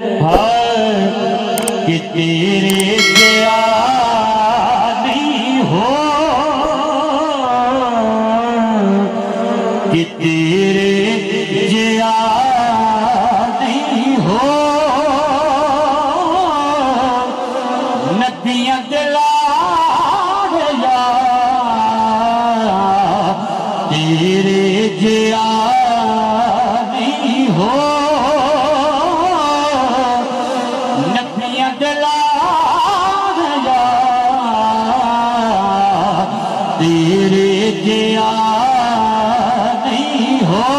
کہ تیرے جیا نہیں ہو، کہ تیرے جیا نہیں ہو، نبیاں دلال یا تیرے جیا نہیں ہو، نبیاں دلال یا تیرے جیا نہیں ہو،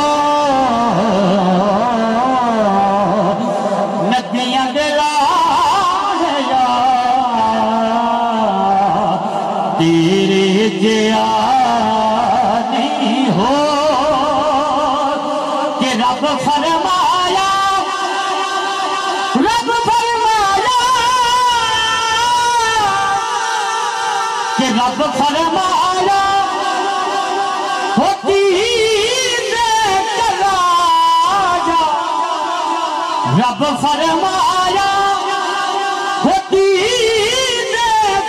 نبیاں دلال یا تیرے جیا نہیں ہو، کہ رب فرمایا کہ رب فرمایا ہوتی کر راجا، رب فرمایا ہوتی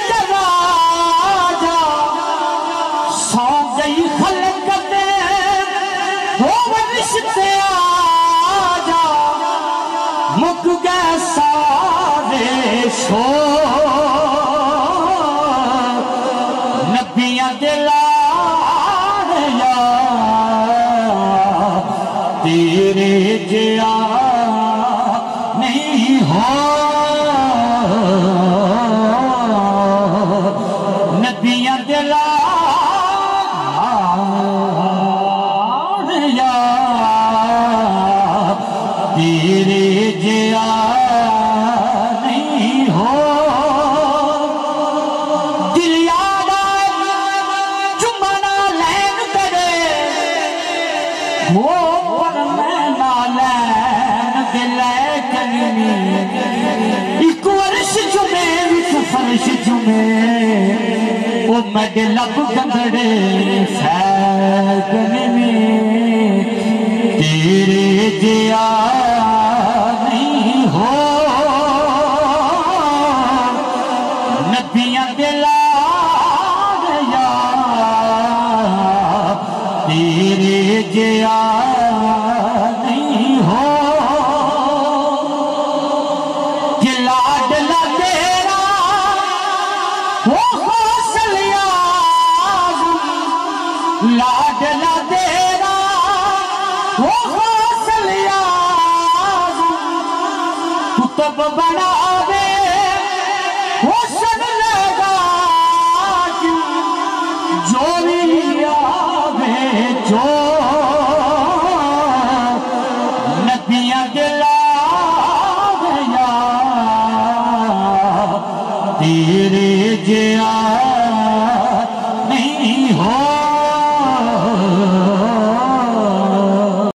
کر راجا، سو گئی خلقت ہو رشتے آجا، مک گئے سارے شور، نبیاں دلال یا تیرے جیا نہیں ہو، نبیاں دلال یا تیرے جیا نہیں ہو، دل یاد آئے چمنا لین تیرے وہ پر میں نہ لین دلے کنی، ایک ورش جمعے وچ فرش جمعے وہ میڈے لب گندڑے فیگنی، تیرے جیا نہیں ہو، نبیاں دلال یا تیرے جیا نہیں ہو، کہ لاڈلا تیرا وہ حوصل اعظم، لاڈلا تیرا وہ حوصل اعظم، کتب بنا دے حسن لگا جو بھی آوے جو، نبیاں دلال یا تیرے جیا